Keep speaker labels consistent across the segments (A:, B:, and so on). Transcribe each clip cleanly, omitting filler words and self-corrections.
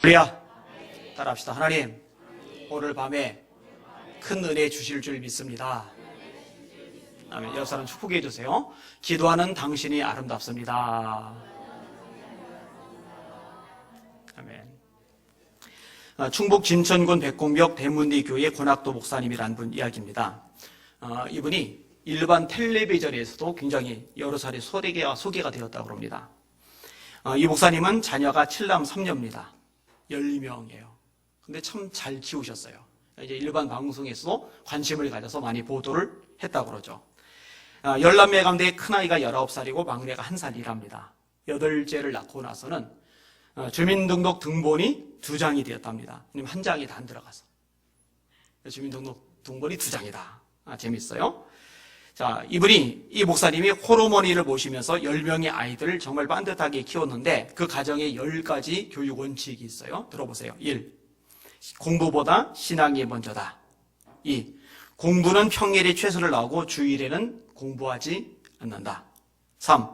A: 할렐루야. 따라합시다. 하나님, 오늘 밤에 큰 은혜 주실 줄 믿습니다. 아멘. 옆 사람 축복해 주세요. 기도하는 당신이 아름답습니다. 아멘. 충북 진천군 백곡역 대문리 교회 권학도 목사님이라는 분 이야기입니다. 이분이 일반 텔레비전에서도 굉장히 여러 차례 소개가 되었다고 합니다. 이 목사님은 자녀가 7남 3녀입니다. 10명이에요. 근데 참 잘 키우셨어요. 이제 일반 방송에서도 관심을 가져서 많이 보도를 했다고 그러죠. 10남매 가운데 큰아이가 19살이고 막내가 1살이랍니다. 8째를 낳고 나서는 주민등록 등본이 2장이 되었답니다. 왜냐면 1장이 다 안 들어가서. 주민등록 등본이 2장이다. 재밌어요. 자, 이 목사님이 홀어머니를 모시면서 10명의 아이들을 정말 반듯하게 키웠는데 그 가정에 10가지 교육 원칙이 있어요. 들어보세요. 1. 공부보다 신앙이 먼저다. 2. 공부는 평일에 최선을 다하고 주일에는 공부하지 않는다. 3.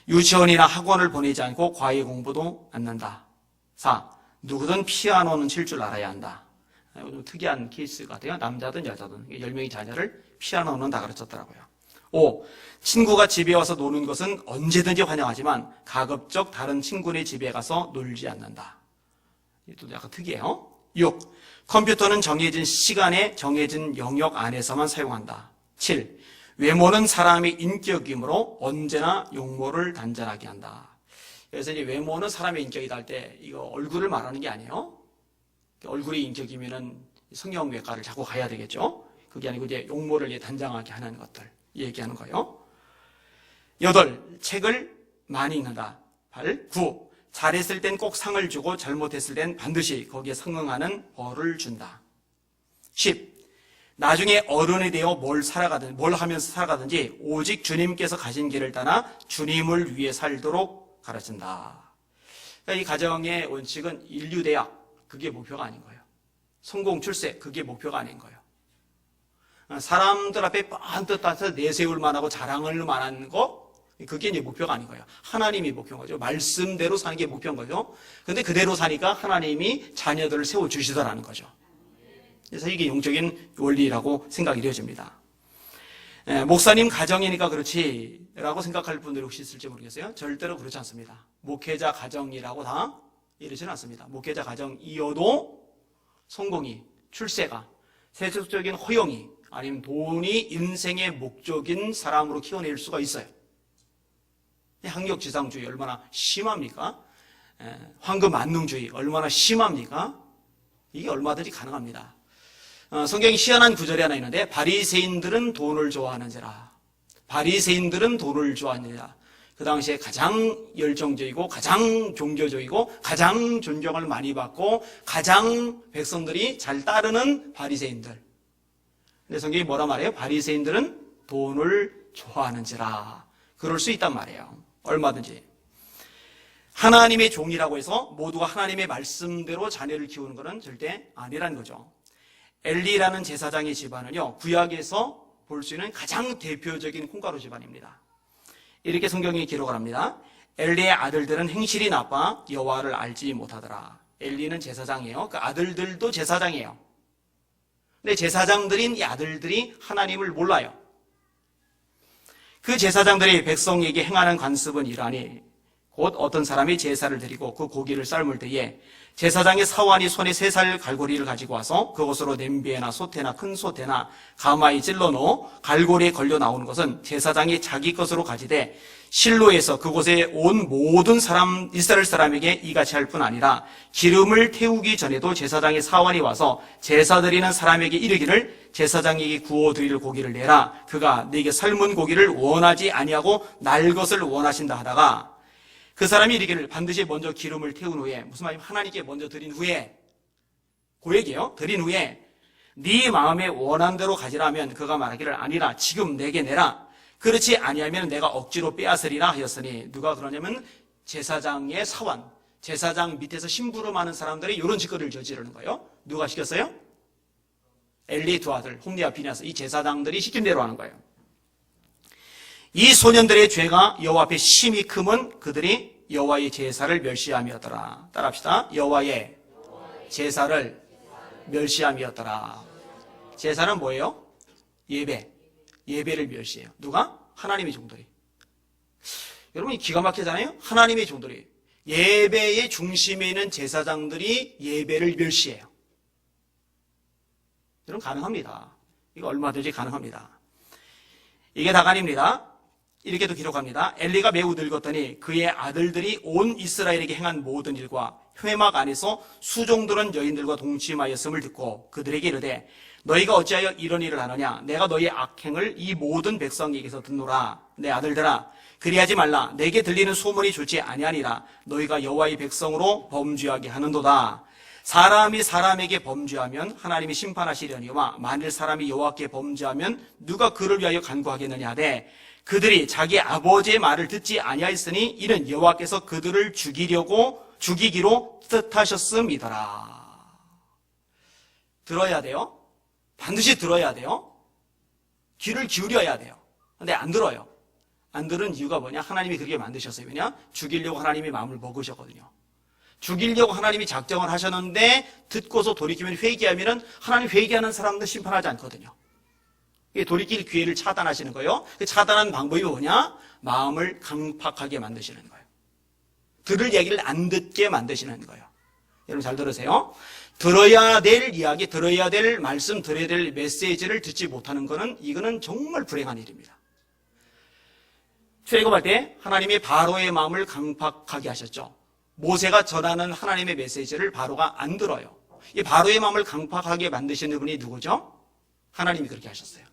A: 유치원이나 학원을 보내지 않고 과외 공부도 않는다. 4. 누구든 피아노는 칠 줄 알아야 한다. 좀 특이한 케이스 같아요. 남자든 여자든 10명의 자녀를 피아노는 다 가르쳤더라고요. 5. 친구가 집에 와서 노는 것은 언제든지 환영하지만 가급적 다른 친구네 집에 가서 놀지 않는다. 이것도 약간 특이해요. 6. 컴퓨터는 정해진 시간에 정해진 영역 안에서만 사용한다. 7. 외모는 사람의 인격이므로 언제나 용모를 단절하게 한다. 그래서 이제 외모는 사람의 인격이다 할 때 이거 얼굴을 말하는 게 아니에요. 얼굴이 인격이면은 성형외과를 자꾸 가야 되겠죠. 그게 아니고 이제 용모를 단장하게 하는 것들 얘기하는 거예요. 8. 책을 많이 읽는다. 8. 9. 잘했을 땐 꼭 상을 주고 잘못했을 땐 반드시 거기에 상응하는 벌을 준다. 10. 나중에 어른이 되어 뭘 하면서 살아가든지 오직 주님께서 가신 길을 따라 주님을 위해 살도록 가르친다. 그러니까 이 가정의 원칙은 인류대학, 그게 목표가 아닌 거예요. 성공 출세, 그게 목표가 아닌 거예요. 사람들 앞에 뻔뜻 따서 내세울 만하고 자랑을 만한 거, 그게 이제 목표가 아닌 거예요. 하나님이 목표인 거죠. 말씀대로 사는 게 목표인 거죠. 근데 그대로 사니까 하나님이 자녀들을 세워주시더라는 거죠. 그래서 이게 영적인 원리라고 생각이 되어집니다. 목사님 가정이니까 그렇지 라고 생각할 분들이 혹시 있을지 모르겠어요. 절대로 그렇지 않습니다. 목회자 가정이라고 다 이러지는 않습니다. 목회자 가정이어도 성공이, 출세가, 세속적인 허용이, 아니면 돈이 인생의 목적인 사람으로 키워낼 수가 있어요. 학력지상주의 얼마나 심합니까? 황금 만능주의 얼마나 심합니까? 이게 얼마든지 가능합니다. 성경에 희한한 구절이 하나 있는데 바리새인들은 돈을 좋아하는지라. 바리새인들은 돈을 좋아하느니라. 그 당시에 가장 열정적이고 가장 종교적이고 가장 존경을 많이 받고 가장 백성들이 잘 따르는 바리새인들. 근데 성경이 뭐라 말해요? 바리새인들은 돈을 좋아하는지라. 그럴 수 있단 말이에요. 얼마든지. 하나님의 종이라고 해서 모두가 하나님의 말씀대로 자녀를 키우는 것은 절대 아니라는 거죠. 엘리라는 제사장의 집안은요, 구약에서 볼 수 있는 가장 대표적인 콩가루 집안입니다. 이렇게 성경이 기록을 합니다. 엘리의 아들들은 행실이 나빠 여호와를 알지 못하더라. 엘리는 제사장이에요. 그 아들들도 제사장이에요. 근데 제사장들인 이 아들들이 하나님을 몰라요. 그 제사장들이 백성에게 행하는 관습은 이러하니 곧 어떤 사람이 제사를 드리고 그 고기를 삶을 때에 제사장의 사환이 손에 3살 갈고리를 가지고 와서 그것으로 냄비에나 솥에나 큰 솥에나 가마에 찔러 넣어 갈고리에 걸려 나오는 것은 제사장이 자기 것으로 가지되 실로에서 그곳에 온 모든 이스라엘 사람에게 이같이 할 뿐 아니라 기름을 태우기 전에도 제사장의 사환이 와서 제사 드리는 사람에게 이르기를 제사장에게 구워 드릴 고기를 내라. 그가 네게 삶은 고기를 원하지 아니하고 날 것을 원하신다 하다가 그 사람이 이르기를 반드시 먼저 기름을 태운 후에, 무슨 말이냐면 하나님께 먼저 드린 후에, 그 얘기예요. 드린 후에 네 마음에 원한 대로 가지라면 그가 말하기를 아니라 지금 내게 내라. 그렇지 아니하면 내가 억지로 빼앗으리라 하였으니. 누가 그러냐면 제사장의 사환, 제사장 밑에서 심부름하는 사람들이 이런 짓거리를 저지르는 거예요. 누가 시켰어요? 엘리 두 아들 홈리와 비냐스, 이 제사장들이 시킨 대로 하는 거예요. 이 소년들의 죄가 여호와 앞에 심히 크면 그들이 여호와의 제사를 멸시함이었더라. 따라합시다. 여호와의 제사를 멸시함이었더라. 제사는 뭐예요? 예배를 멸시해요. 누가? 하나님의 종들이. 여러분 기가 막히잖아요. 하나님의 종들이 예배의 중심에 있는 제사장들이 예배를 멸시해요. 여러분 가능합니다. 이거 얼마든지 가능합니다. 이게 다가 아닙니다. 이렇게도 기록합니다. 엘리가 매우 늙었더니 그의 아들들이 온 이스라엘에게 행한 모든 일과 회막 안에서 수종들은 여인들과 동침하였음을 듣고 그들에게 이르되 너희가 어찌하여 이런 일을 하느냐? 내가 너희의 악행을 이 모든 백성에게서 듣노라. 내 아들들아 그리하지 말라. 내게 들리는 소문이 좋지 아니하니라. 너희가 여호와의 백성으로 범죄하게 하는도다. 사람이 사람에게 범죄하면 하나님이 심판하시려니와 만일 사람이 여호와께 범죄하면 누가 그를 위하여 간구하겠느냐 하되 그들이 자기 아버지의 말을 듣지 아니하였으니 이는 여호와께서 그들을 죽이기로 뜻하셨음이더라. 들어야 돼요. 반드시 들어야 돼요. 귀를 기울여야 돼요. 근데 안 들어요. 안 들은 이유가 뭐냐? 하나님이 그렇게 만드셨어요. 왜냐? 죽이려고 하나님이 마음을 먹으셨거든요. 죽이려고 하나님이 작정을 하셨는데 듣고서 돌이키면 회개하면은 하나님 회개하는 사람들 심판하지 않거든요. 돌이킬 기회를 차단하시는 거예요. 그 차단하는 방법이 뭐냐? 마음을 강팍하게 만드시는 거예요. 들을 얘기를 안 듣게 만드시는 거예요. 여러분 잘 들으세요. 들어야 될 이야기, 들어야 될 말씀, 들어야 될 메시지를 듣지 못하는 거는 이거는 정말 불행한 일입니다. 출애굽할 때 하나님이 바로의 마음을 강팍하게 하셨죠. 모세가 전하는 하나님의 메시지를 바로가 안 들어요. 이 바로의 마음을 강팍하게 만드시는 분이 누구죠? 하나님이 그렇게 하셨어요.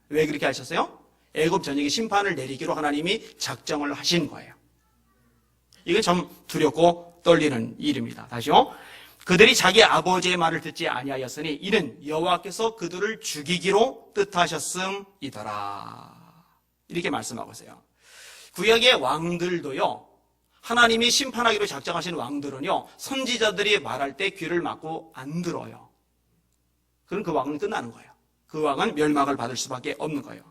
A: 왜 그렇게 하셨어요? 애굽 전역에 심판을 내리기로 하나님이 작정을 하신 거예요. 이게 참 두렵고 떨리는 일입니다. 다시요. 그들이 자기 아버지의 말을 듣지 아니하였으니 이는 여호와께서 그들을 죽이기로 뜻하셨음이더라. 이렇게 말씀하고 있어요. 구약의 왕들도요. 하나님이 심판하기로 작정하신 왕들은요. 선지자들이 말할 때 귀를 막고 안 들어요. 그럼 그 왕은 끝나는 거예요. 그 왕은 멸망을 받을 수밖에 없는 거예요.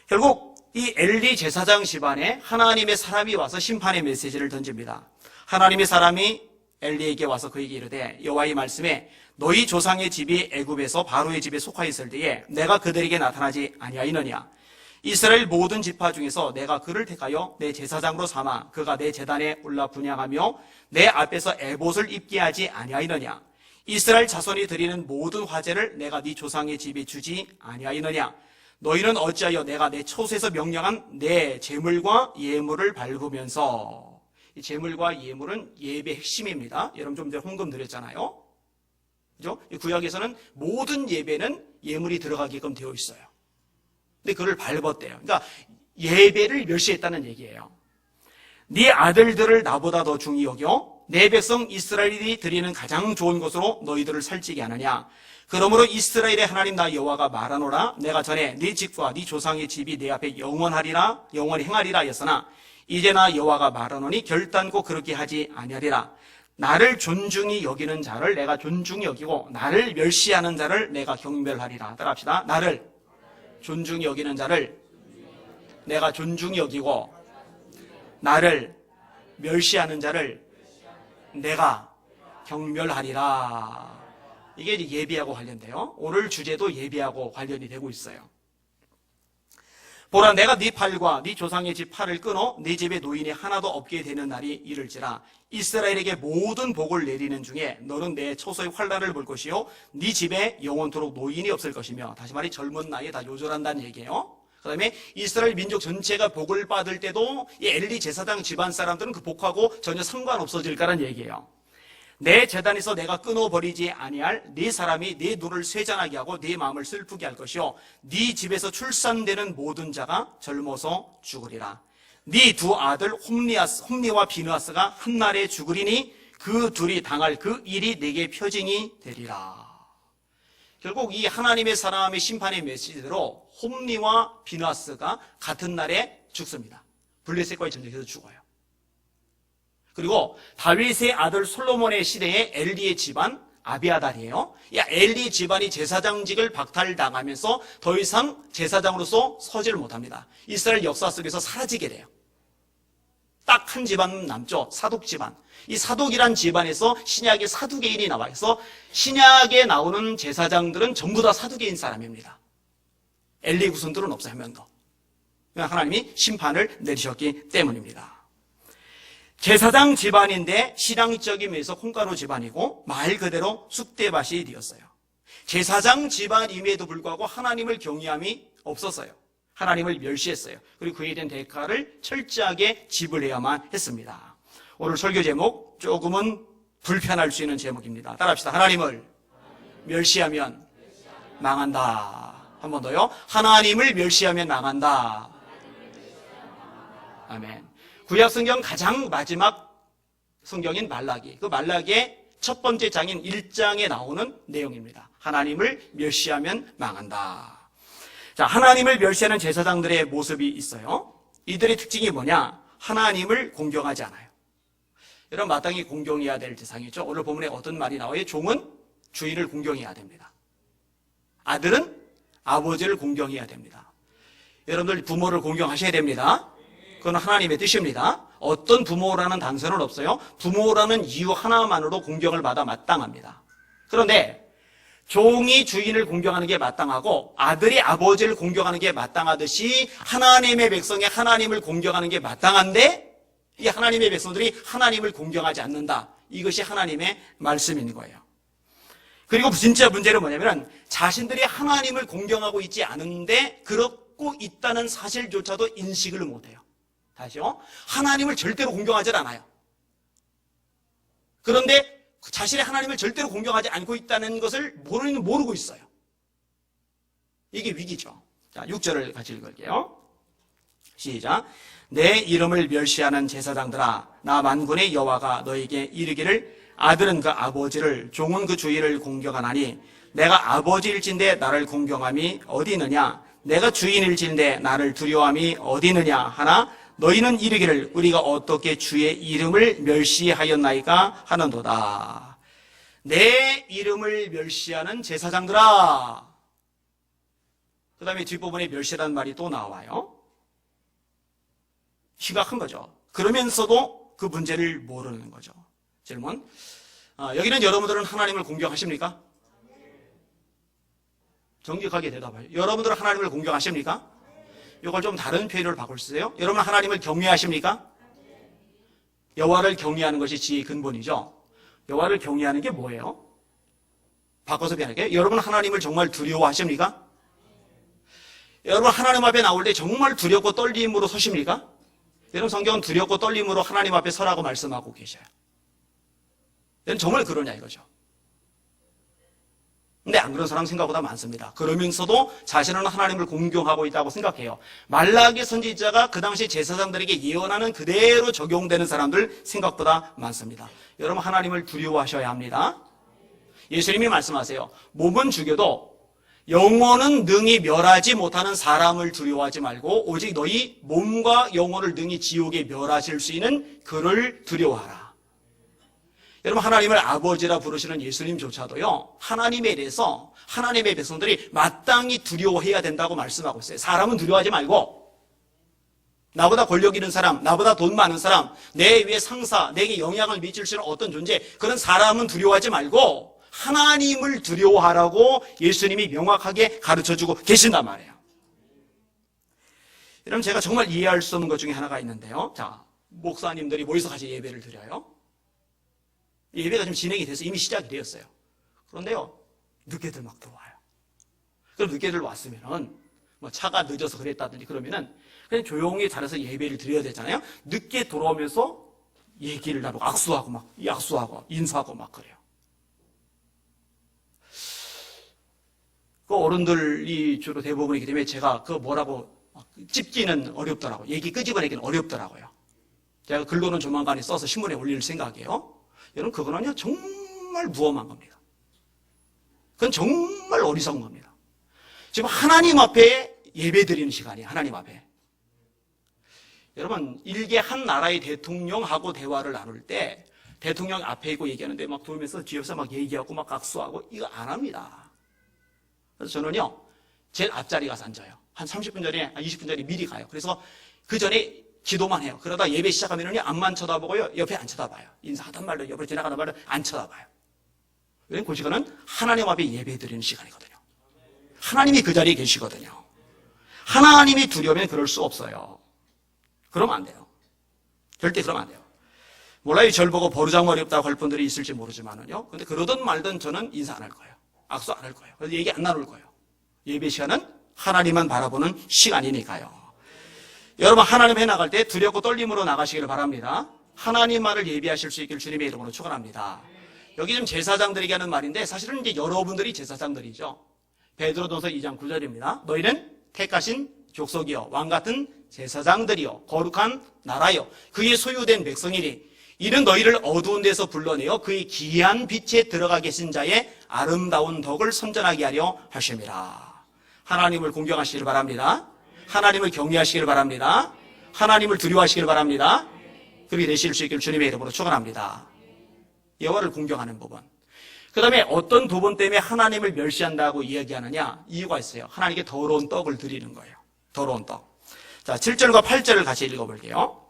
A: 결국 이 엘리 제사장 집안에 하나님의 사람이 와서 심판의 메시지를 던집니다. 하나님의 사람이 엘리에게 와서 그에게 이르되 여호와의 말씀에 너희 조상의 집이 애굽에서 바로의 집에 속하 있을 때에 내가 그들에게 나타나지 아니하였느냐? 이스라엘 모든 지파 중에서 내가 그를 택하여 내 제사장으로 삼아 그가 내 제단에 올라 분향하며 내 앞에서 에봇을 입게 하지 아니하였느냐? 이스라엘 자손이 드리는 모든 화제를 내가 네 조상의 집에 주지 아니하였느냐? 너희는 어찌하여 내가 내 처소에서 명령한 내 제물과 예물을 밟으면서, 이 제물과 예물은 예배 핵심입니다. 여러분 좀 전에 헌금 드렸잖아요. 그죠? 이 구약에서는 모든 예배는 예물이 들어가게끔 되어 있어요. 근데 그를 밟았대요. 그러니까 예배를 멸시했다는 얘기예요. 네 아들들을 나보다 더 중히 여겨 내 백성 이스라엘이 드리는 가장 좋은 것으로 너희들을 살찌게 하느냐? 그러므로 이스라엘의 하나님 나 여호와가 말하노라. 내가 전에 네 집과 네 조상의 집이 내 앞에 영원히 행하리라 하였으나 이제 나 여호와가 말하노니 결단코 그렇게 하지 아니하리라. 나를 존중히 여기는 자를 내가 존중히 여기고 나를 멸시하는 자를 내가 경멸하리라. 따라합시다. 나를 존중히 여기는 자를 내가 존중히 여기고 나를 멸시하는 자를 내가 경멸하리라. 이게 이제 예배하고 관련돼요. 오늘 주제도 예배하고 관련이 되고 있어요. 보라, 내가 네 팔과 네 조상의 집 팔을 끊어 네 집에 노인이 하나도 없게 되는 날이 이를지라. 이스라엘에게 모든 복을 내리는 중에 너는 내 처소의 환난을 볼 것이요 네 집에 영원토록 노인이 없을 것이며. 다시 말해 젊은 나이에 다 요절한다는 얘기예요. 그 다음에 이스라엘 민족 전체가 복을 받을 때도 이 엘리 제사장 집안 사람들은 그 복하고 전혀 상관없어질 거란 얘기예요. 내 제단에서 내가 끊어버리지 아니할 네 사람이 네 눈을 쇠잔하게 하고 네 마음을 슬프게 할 것이요 네 집에서 출산되는 모든 자가 젊어서 죽으리라. 네 두 아들 홈니와 비느하스가 한날에 죽으리니 그 둘이 당할 그 일이 내게 표징이 되리라. 결국 이 하나님의 사람의 심판의 메시지대로 홈니와 비느하스가 같은 날에 죽습니다. 블레셋과의 전쟁에서 죽어요. 그리고 다윗의 아들 솔로몬의 시대에 엘리의 집안 아비아달이에요. 이 엘리 집안이 제사장직을 박탈당하면서 더 이상 제사장으로서 서지를 못합니다. 이스라엘 역사 속에서 사라지게 돼요. 딱 한 집안 남죠. 사독 집안. 이 사독이란 집안에서 신약의 사두개인이 나와 있어 신약에 나오는 제사장들은 전부 다 사두개인 사람입니다. 엘리 후손들은 없어요. 한 명도. 하나님이 심판을 내리셨기 때문입니다. 제사장 집안인데 신앙적인 면에서 콩가루 집안이고 말 그대로 쑥대밭이 되었어요. 제사장 집안임에도 불구하고 하나님을 경외함이 없었어요. 하나님을 멸시했어요. 그리고 그에 대한 대가를 철저하게 지불해야만 했습니다. 오늘 설교 제목 조금은 불편할 수 있는 제목입니다. 따라합시다. 하나님을 멸시하면 망한다. 한 번 더요. 하나님을 멸시하면 망한다. 아멘. 구약 성경 가장 마지막 성경인 말라기. 그 말라기의 첫 번째 장인 1장에 나오는 내용입니다. 하나님을 멸시하면 망한다. 자, 하나님을 멸시하는 제사장들의 모습이 있어요. 이들의 특징이 뭐냐? 하나님을 공경하지 않아요. 여러분, 마땅히 공경해야 될 대상이죠. 오늘 본문에 어떤 말이 나와요? 종은 주인을 공경해야 됩니다. 아들은 아버지를 공경해야 됩니다. 여러분들 부모를 공경하셔야 됩니다. 그건 하나님의 뜻입니다. 어떤 부모라는 단서는 없어요. 부모라는 이유 하나만으로 공경을 받아 마땅합니다. 그런데 종이 주인을 공경하는 게 마땅하고 아들이 아버지를 공경하는 게 마땅하듯이 하나님의 백성이 하나님을 공경하는 게 마땅한데 이 하나님의 백성들이 하나님을 공경하지 않는다. 이것이 하나님의 말씀인 거예요. 그리고 진짜 문제는 뭐냐면 자신들이 하나님을 공경하고 있지 않은데 그렇고 있다는 사실조차도 인식을 못해요. 다시요. 하나님을 절대로 공경하지 않아요. 그런데 자신의 하나님을 절대로 공경하지 않고 있다는 것을 모르고 있어요. 이게 위기죠. 자, 6절을 같이 읽을게요. 시작. 내 이름을 멸시하는 제사장들아, 나 만군의 여호와가 너에게 이르기를 아들은 그 아버지를 종은 그 주인을 공경하나니 내가 아버지일진데 나를 공경함이 어디 있느냐? 내가 주인일진데 나를 두려워함이 어디 있느냐? 하나 너희는 이르기를 우리가 어떻게 주의 이름을 멸시하였나이까 하는도다. 내 이름을 멸시하는 제사장들아. 그 다음에 뒷부분에 멸시라는 말이 또 나와요. 심각한 거죠. 그러면서도 그 문제를 모르는 거죠. 질문. 여기는 여러분들은 하나님을 공경하십니까? 정직하게 대답하세요. 여러분들은 하나님을 공경하십니까? 이걸 좀 다른 표현으로 바꿀 수 있어요? 여러분 하나님을 경외하십니까? 여호와를 경외하는 것이 지혜의 근본이죠. 여호와를 경외하는 게 뭐예요? 바꿔서 표현할게요. 여러분 하나님을 정말 두려워하십니까? 여러분 하나님 앞에 나올 때 정말 두렵고 떨림으로 서십니까? 여러분 성경은 두렵고 떨림으로 하나님 앞에 서라고 말씀하고 계셔요. 여러분 정말 그러냐 이거죠. 근데 안 그런 사람 생각보다 많습니다. 그러면서도 자신은 하나님을 공경하고 있다고 생각해요. 말라기 선지자가 그 당시 제사장들에게 예언하는 그대로 적용되는 사람들 생각보다 많습니다. 여러분 하나님을 두려워하셔야 합니다. 예수님이 말씀하세요. 몸은 죽여도 영혼은 능히 멸하지 못하는 사람을 두려워하지 말고 오직 너희 몸과 영혼을 능히 지옥에 멸하실 수 있는 그를 두려워하라. 여러분 하나님을 아버지라 부르시는 예수님조차도요. 하나님에 대해서 하나님의 백성들이 마땅히 두려워해야 된다고 말씀하고 있어요. 사람은 두려워하지 말고 나보다 권력 있는 사람, 나보다 돈 많은 사람, 내 위에 상사, 내게 영향을 미칠 수 있는 어떤 존재 그런 사람은 두려워하지 말고 하나님을 두려워하라고 예수님이 명확하게 가르쳐주고 계신단 말이에요. 여러분 제가 정말 이해할 수 없는 것 중에 하나가 있는데요. 자, 목사님들이 모여서 같이 예배를 드려요. 예배가 좀 진행이 돼서 이미 시작이 되었어요. 그런데요, 늦게들 막 들어와요. 그럼 늦게들 왔으면은, 뭐 차가 늦어서 그랬다든지 그러면은, 그냥 조용히 잘해서 예배를 드려야 되잖아요? 늦게 돌아오면서 얘기를 나누고, 악수하고 막, 약수하고, 인사하고 막 그래요. 그 어른들이 주로 대부분이기 때문에 제가 그 뭐라고 찝기는 어렵더라고요. 얘기 끄집어내기는 어렵더라고요. 제가 글로는 조만간에 써서 신문에 올릴 생각이에요. 여러분 그거는요 정말 무엄한 겁니다. 그건 정말 어리석은 겁니다. 지금 하나님 앞에 예배드리는 시간이에요. 하나님 앞에. 여러분 일개 한 나라의 대통령하고 대화를 나눌 때 대통령 앞에 있고 얘기하는데 막 돌면서 뒤에서 막 얘기하고 막 악수하고 이거 안 합니다. 그래서 저는요 제일 앞자리 가서 앉아요. 한 30분 전에 한 20분 전에 미리 가요. 그래서 그 전에 기도만 해요. 그러다 예배 시작하면요, 앞만 쳐다보고요, 옆에 안 쳐다봐요. 인사하단 말도 옆으로 지나가단 말도 안 쳐다봐요. 왜냐면 그 시간은 하나님 앞에 예배 드리는 시간이거든요. 하나님이 그 자리에 계시거든요. 하나님이 두려우면 그럴 수 없어요. 그러면 안 돼요. 절대 그러면 안 돼요. 몰라요. 절 보고 버르장머리 없다고 할 분들이 있을지 모르지만은요. 근데 그러든 말든 저는 인사 안 할 거예요. 악수 안 할 거예요. 그래서 얘기 안 나눌 거예요. 예배 시간은 하나님만 바라보는 시간이니까요. 여러분, 하나님 해 나갈 때 두렵고 떨림으로 나가시기를 바랍니다. 하나님만을 예배하실 수 있기를 주님의 이름으로 축원합니다. 여기 지금 제사장들에게 하는 말인데 사실은 이제 여러분들이 제사장들이죠. 베드로전서 2장 9절입니다. 너희는 택하신 족속이요 왕 같은 제사장들이요 거룩한 나라요 그의 소유된 백성이니 이는 너희를 어두운 데서 불러내어 그의 기이한 빛에 들어가 계신 자의 아름다운 덕을 선전하게 하려 하심이라. 하나님을 공경하시길 바랍니다. 하나님을 경외하시길 바랍니다. 하나님을 두려워하시길 바랍니다. 그렇게 되실 수 있기를 주님의 이름으로 축원합니다. 여호와를 공경하는 부분. 그 다음에 어떤 부분 때문에 하나님을 멸시한다고 이야기하느냐? 이유가 있어요. 하나님께 더러운 떡을 드리는 거예요. 더러운 떡. 자, 7절과 8절을 같이 읽어볼게요.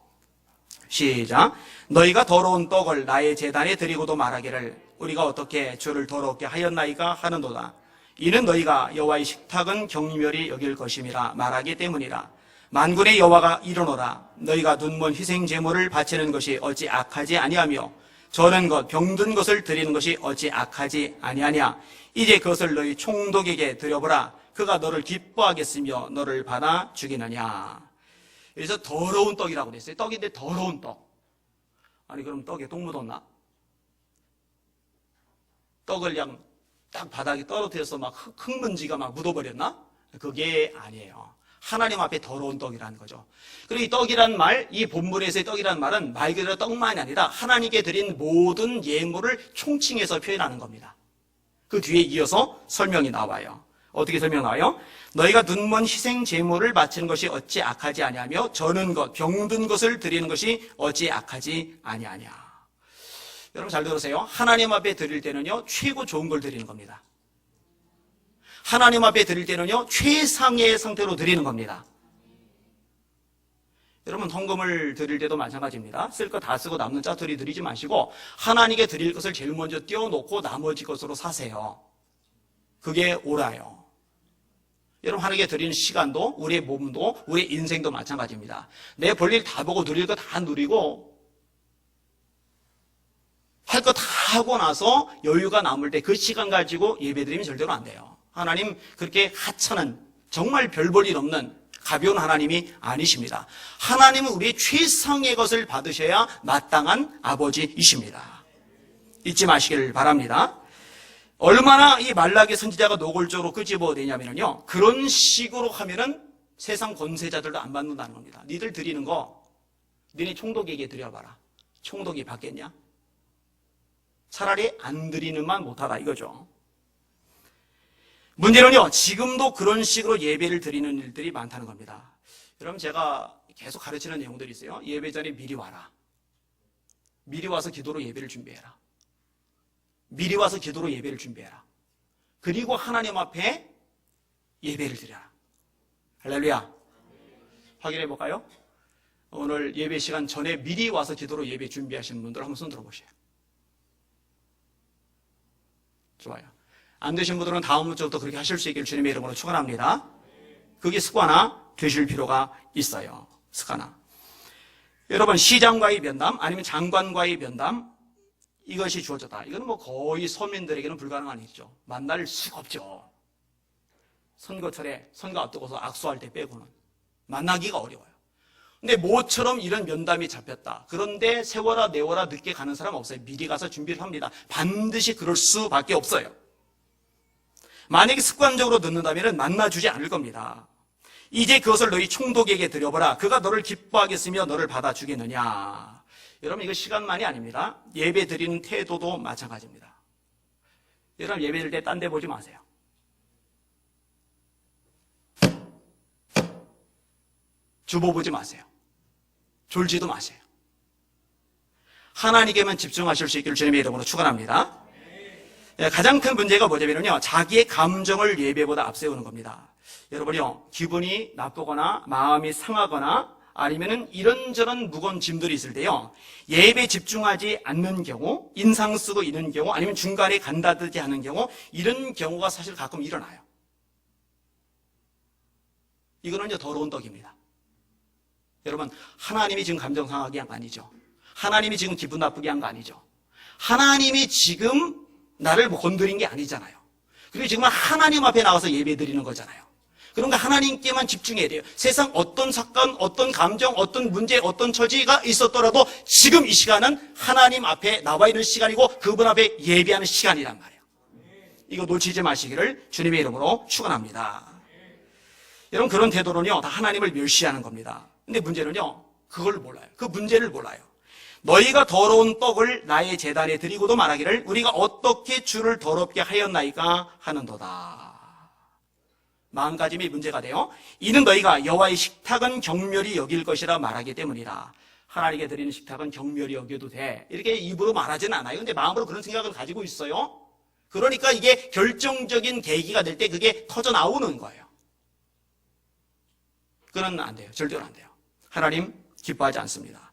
A: 시작. 너희가 더러운 떡을 나의 제단에 드리고도 말하기를 우리가 어떻게 주를 더럽게 하였나이까 하는도다. 이는 너희가 여호와의 식탁은 경멸히 여길 것임이라 말하기 때문이라. 만군의 여호와가 이르노라. 너희가 눈먼 희생 제물을 바치는 것이 어찌 악하지 아니하며 저는 것 병든 것을 드리는 것이 어찌 악하지 아니하냐. 이제 그것을 너희 총독에게 드려보라. 그가 너를 기뻐하겠으며 너를 받아 주기느냐. 그래서 더러운 떡이라고 됐어요. 떡인데 더러운 떡. 아니 그럼 떡에 똥 묻었나? 떡을 그냥 딱 바닥에 떨어뜨려서 막 흙먼지가 막 묻어버렸나? 그게 아니에요. 하나님 앞에 더러운 떡이라는 거죠. 그리고 이 떡이란 말, 이 본문에서의 떡이란 말은 말 그대로 떡만이 아니라 하나님께 드린 모든 예물을 총칭해서 표현하는 겁니다. 그 뒤에 이어서 설명이 나와요. 어떻게 설명 나와요? 너희가 눈먼 희생 제물을 바치는 것이 어찌 악하지 아니하며 저는 것, 병든 것을 드리는 것이 어찌 악하지 아니하냐. 여러분 잘 들으세요. 하나님 앞에 드릴 때는요, 최고 좋은 걸 드리는 겁니다. 하나님 앞에 드릴 때는요, 최상의 상태로 드리는 겁니다. 여러분 헌금을 드릴 때도 마찬가지입니다. 쓸 거 다 쓰고 남는 짜투리 드리지 마시고 하나님께 드릴 것을 제일 먼저 띄워놓고 나머지 것으로 사세요. 그게 옳아요. 여러분 하나님께 드리는 시간도 우리의 몸도 우리의 인생도 마찬가지입니다. 내 볼일 다 보고 누릴 거 다 누리고 할 거 다 하고 나서 여유가 남을 때 그 시간 가지고 예배드리면 절대로 안 돼요. 하나님 그렇게 하찮은 정말 별 볼 일 없는 가벼운 하나님이 아니십니다. 하나님은 우리의 최상의 것을 받으셔야 마땅한 아버지이십니다. 잊지 마시길 바랍니다. 얼마나 이 말라기 선지자가 노골적으로 끄집어내냐면요, 그런 식으로 하면은 세상 권세자들도 안 받는다는 겁니다. 니들 드리는 거 니네 총독에게 드려봐라. 총독이 받겠냐? 차라리 안 드리는만 못하다 이거죠. 문제는요, 지금도 그런 식으로 예배를 드리는 일들이 많다는 겁니다. 여러분 제가 계속 가르치는 내용들이 있어요. 예배 전에 미리 와라. 미리 와서 기도로 예배를 준비해라. 미리 와서 기도로 예배를 준비해라. 그리고 하나님 앞에 예배를 드려라. 할렐루야. 확인해 볼까요? 오늘 예배 시간 전에 미리 와서 기도로 예배 준비하시는 분들 한번 손 들어보세요. 좋아요. 안 되신 분들은 다음 주부터 그렇게 하실 수 있기를 주님의 이름으로 축원합니다. 그게 습관화 되실 필요가 있어요. 습관화. 여러분 시장과의 면담 아니면 장관과의 면담 이것이 주어졌다. 이거는 뭐 거의 서민들에게는 불가능한 일이죠. 만날 수가 없죠. 선거철에 선거 앞두고서 악수할 때 빼고는 만나기가 어려워요. 근데 모처럼 이런 면담이 잡혔다. 그런데 세워라 내워라 늦게 가는 사람 없어요. 미리 가서 준비를 합니다. 반드시 그럴 수밖에 없어요. 만약에 습관적으로 늦는다면 만나주지 않을 겁니다. 이제 그것을 너희 총독에게 드려보라. 그가 너를 기뻐하겠으며 너를 받아주겠느냐. 여러분 이거 시간만이 아닙니다. 예배 드리는 태도도 마찬가지입니다. 여러분 예배 드릴 때 딴 데 보지 마세요. 주보 보지 마세요. 졸지도 마세요. 하나님께만 집중하실 수 있기를 주님의 이름으로 축원합니다. 가장 큰 문제가 뭐냐면요, 자기의 감정을 예배보다 앞세우는 겁니다. 여러분요, 기분이 나쁘거나 마음이 상하거나 아니면은 이런저런 무거운 짐들이 있을 때요, 예배 집중하지 않는 경우, 인상 쓰고 있는 경우, 아니면 중간에 간다든지 하는 경우, 이런 경우가 사실 가끔 일어나요. 이거는 이제 더러운 떡입니다. 여러분, 하나님이 지금 감정 상하게 한 거 아니죠? 하나님이 지금 기분 나쁘게 한 거 아니죠? 하나님이 지금 나를 건드린 게 아니잖아요. 그리고 지금 하나님 앞에 나와서 예배 드리는 거잖아요. 그러니까 하나님께만 집중해야 돼요. 세상 어떤 사건, 어떤 감정, 어떤 문제, 어떤 처지가 있었더라도 지금 이 시간은 하나님 앞에 나와 있는 시간이고 그분 앞에 예배하는 시간이란 말이에요. 이거 놓치지 마시기를 주님의 이름으로 축원합니다. 여러분, 그런 태도는요, 다 하나님을 멸시하는 겁니다. 근데 문제는요, 그걸 몰라요. 그 문제를 몰라요. 너희가 더러운 떡을 나의 제단에 드리고도 말하기를 우리가 어떻게 주를 더럽게 하였나이까 하는도다. 마음가짐이 문제가 돼요. 이는 너희가 여호와의 식탁은 경멸히 여길 것이라 말하기 때문이라. 하나님께 드리는 식탁은 경멸히 여겨도 돼. 이렇게 입으로 말하지는 않아요. 근데 마음으로 그런 생각을 가지고 있어요. 그러니까 이게 결정적인 계기가 될 때 그게 터져 나오는 거예요. 그건 안 돼요. 절대로 안 돼요. 하나님 기뻐하지 않습니다.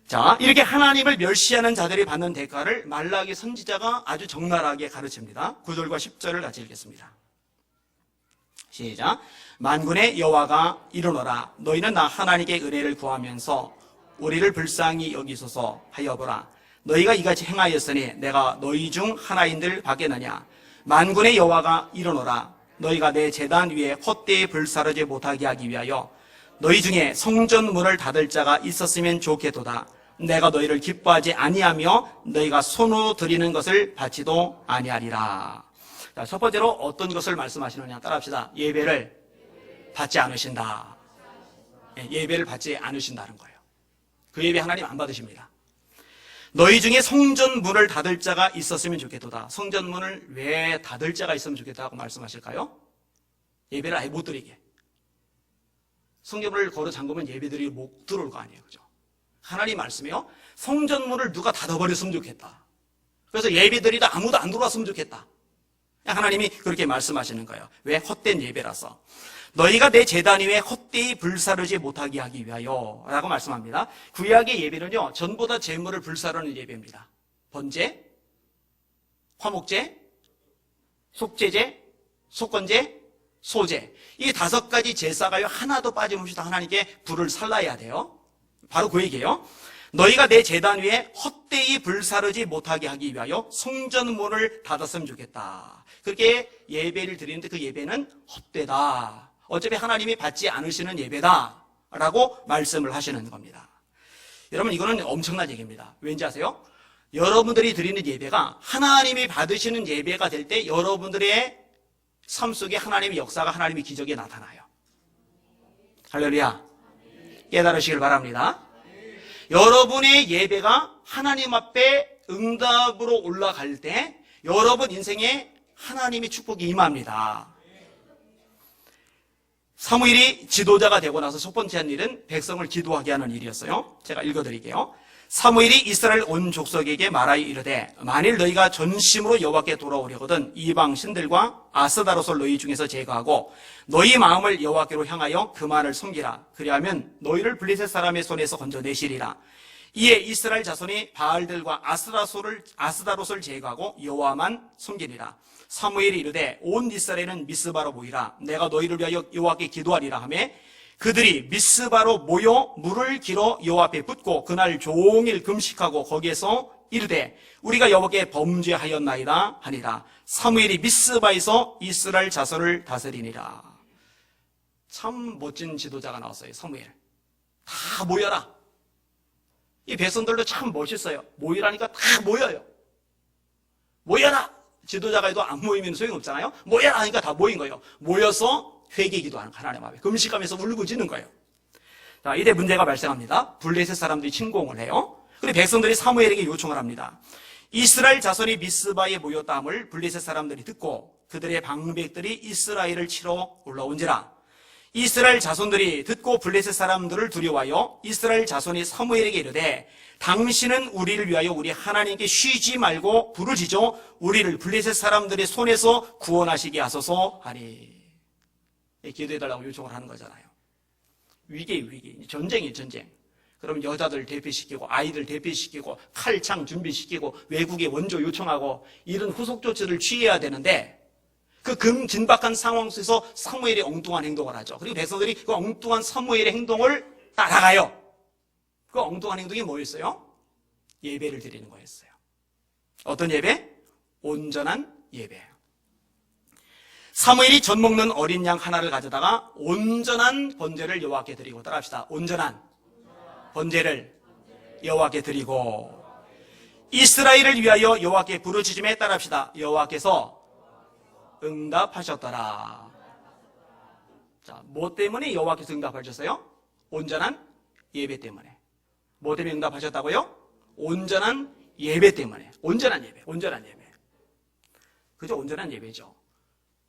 A: 자, 이렇게 하나님을 멸시하는 자들이 받는 대가를 말라기 선지자가 아주 적나라하게 가르칩니다. 9절과 10절을 같이 읽겠습니다. 시작. 만군의 여호와가 이르노라. 너희는 나 하나님께 은혜를 구하면서 우리를 불쌍히 여기소서 하여보라. 너희가 이같이 행하였으니 내가 너희 중 하나인들 받겠느냐. 만군의 여호와가 이르노라. 너희가 내 제단 위에 헛되이 불사르지 못하게 하기 위하여 너희 중에 성전 문을 닫을 자가 있었으면 좋겠도다. 내가 너희를 기뻐하지 아니하며 너희가 손으로 드리는 것을 받지도 아니하리라. 자, 첫 번째로 어떤 것을 말씀하시느냐 따라합시다. 예배를 받지 않으신다. 예배를 받지 않으신다는 거예요. 그 예배 하나님 안 받으십니다. 너희 중에 성전 문을 닫을 자가 있었으면 좋겠도다. 성전 문을 왜 닫을 자가 있으면 좋겠다고 말씀하실까요? 예배를 아예 못 드리게. 성전문을 걸어 잠그면 예배들이 못 들어올 거 아니에요. 그죠? 하나님 말씀이요. 성전문을 누가 닫아버렸으면 좋겠다. 그래서 예배드리다 아무도 안 들어왔으면 좋겠다. 하나님이 그렇게 말씀하시는 거예요. 왜? 헛된 예배라서. 너희가 내 제단 위에 헛되이 불사르지 못하게 하기 위하여 라고 말씀합니다. 구약의 예배는요, 전부 다 제물을 불사르는 예배입니다. 번제, 화목제, 속죄제, 속건제, 소제. 이 5가지 제사가요, 하나도 빠짐없이 다 하나님께 불을 살라야 돼요. 바로 그 얘기예요. 너희가 내 제단 위에 헛되이 불사르지 못하게 하기 위하여 성전문을 닫았으면 좋겠다. 그렇게 예배를 드리는데 그 예배는 헛되다. 어차피 하나님이 받지 않으시는 예배다 라고 말씀을 하시는 겁니다. 여러분, 이거는 엄청난 얘기입니다. 왠지 아세요? 여러분들이 드리는 예배가 하나님이 받으시는 예배가 될 때 여러분들의 삶 속에 하나님의 역사가, 하나님의 기적이 나타나요. 할렐루야. 깨달으시길 바랍니다. 여러분의 예배가 하나님 앞에 응답으로 올라갈 때 여러분 인생에 하나님의 축복이 임합니다. 사무엘이 지도자가 되고 나서 첫 번째 한 일은 백성을 기도하게 하는 일이었어요. 제가 읽어드릴게요. 사무엘이 이스라엘 온 족속에게 말하여 이르되 만일 너희가 전심으로 여호와께 돌아오려거든 이방 신들과 아스다롯을 너희 중에서 제거하고 너희 마음을 여호와께로 향하여 그만을 섬기라. 그리하면 너희를 블레셋 사람의 손에서 건져내시리라. 이에 이스라엘 자손이 바알들과 아스다롯을 제거하고 여호와만 섬기리라. 사무엘이 이르되 온 이스라엘은 미스바로 모이라. 내가 너희를 위하여 여호와께 기도하리라 하매 그들이 미스바로 모여 물을 길어 여호와 앞에 붓고 그날 종일 금식하고 거기에서 이르되 우리가 여호와께 범죄하였나이다 하니라. 사무엘이 미스바에서 이스라엘 자손을 다스리니라. 참 멋진 지도자가 나왔어요. 사무엘. 다 모여라. 이 백성들도 참 멋있어요. 모이라니까 다 모여요. 모여라. 지도자가 해도 안 모이면 소용없잖아요. 모여라 하니까 다 모인 거예요. 모여서 회개 기도하는 하나님 앞에 금식하면서 울부짖는 거예요. 자, 이때 문제가 발생합니다. 블레셋 사람들이 침공을 해요. 그리고 백성들이 사무엘에게 요청을 합니다. 이스라엘 자손이 미스바에 모였다함을 블레셋 사람들이 듣고 그들의 방백들이 이스라엘을 치러 올라온지라. 이스라엘 자손들이 듣고 블레셋 사람들을 두려워하여 이스라엘 자손이 사무엘에게 이르되 당신은 우리를 위하여 우리 하나님께 쉬지 말고 부르짖어 우리를 블레셋 사람들의 손에서 구원하시게 하소서 하니. 기도해달라고 요청을 하는 거잖아요. 위기예요, 위기. 전쟁이에요, 전쟁. 그럼 여자들 대피시키고 아이들 대피시키고 칼창 준비시키고 외국에 원조 요청하고 이런 후속 조치를 취해야 되는데 그 긴박한 상황 속에서 사무엘이 엉뚱한 행동을 하죠. 그리고 백성들이 그 엉뚱한 사무엘의 행동을 따라가요. 그 엉뚱한 행동이 뭐였어요? 예배를 드리는 거였어요. 어떤 예배? 온전한 예배. 사무엘이 젖 먹는 어린 양 하나를 가져다가 온전한 번제를 여호와께 드리고, 따라합시다. 온전한 번제를 여호와께 드리고 이스라엘을 위하여 여호와께 부르짖음에, 따라합시다. 여호와께서 응답하셨더라. 자, 뭐 때문에 여호와께서 응답하셨어요? 온전한 예배 때문에. 뭐 때문에 응답하셨다고요? 온전한 예배 때문에. 온전한 예배, 온전한 예배. 그죠? 온전한 예배죠.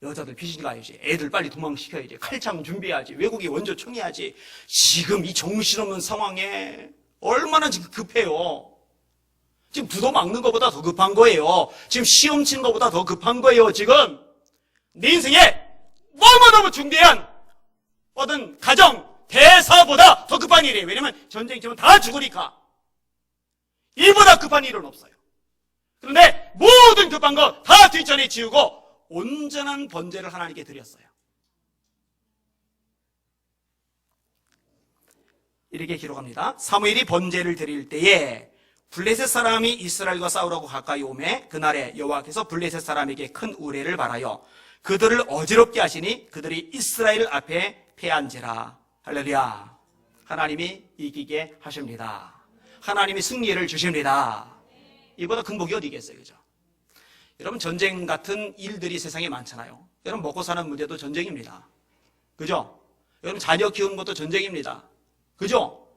A: 여자들 피신 가야지, 애들 빨리 도망시켜야지, 칼창 준비해야지, 외국에 원조 청해야지. 지금 이 정신없는 상황에 얼마나 지금 급해요. 지금 부도 막는 것보다 더 급한 거예요. 지금 시험 치는 것보다 더 급한 거예요. 지금 내 인생에 너무너무 중대한 어떤 가정 대사보다 더 급한 일이에요. 왜냐면 전쟁 치면 다 죽으니까. 이보다 급한 일은 없어요. 그런데 모든 급한 거 다 뒷전에 지우고 온전한 번제를 하나님께 드렸어요. 이렇게 기록합니다. 사무엘이 번제를 드릴 때에 블레셋 사람이 이스라엘과 싸우라고 가까이 오매 그날에 여호와께서 블레셋 사람에게 큰 우레를 발하여 그들을 어지럽게 하시니 그들이 이스라엘 앞에 패한지라. 할렐루야. 하나님이 이기게 하십니다. 하나님이 승리를 주십니다. 이보다 큰 복이 어디 있겠어요, 그죠? 여러분, 전쟁 같은 일들이 세상에 많잖아요. 여러분, 먹고 사는 문제도 전쟁입니다. 그죠? 여러분, 자녀 키우는 것도 전쟁입니다. 그죠?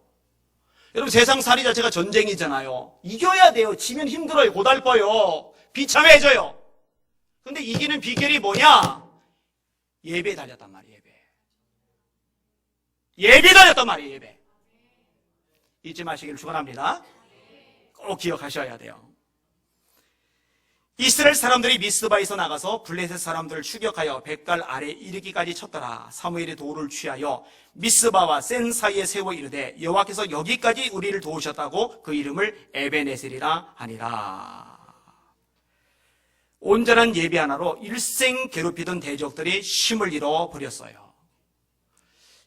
A: 여러분, 세상 살이 자체가 전쟁이잖아요. 이겨야 돼요. 지면 힘들어요. 고달퍼요. 비참해져요. 근데 이기는 비결이 뭐냐? 예배에 달렸단 말이에요, 예배. 예배에 달렸단 말이에요, 예배. 잊지 마시기를 축원합니다. 꼭 기억하셔야 돼요. 이스라엘 사람들이 미스바에서 나가서 블레셋 사람들을 추격하여 뱃갈 아래 이르기까지 쳤더라. 사무엘이 도를 취하여 미스바와 센 사이에 세워 이르되 여호와께서 여기까지 우리를 도우셨다고 그 이름을 에베네셀이라 하니라. 온전한 예배 하나로 일생 괴롭히던 대적들이 힘을 잃어버렸어요.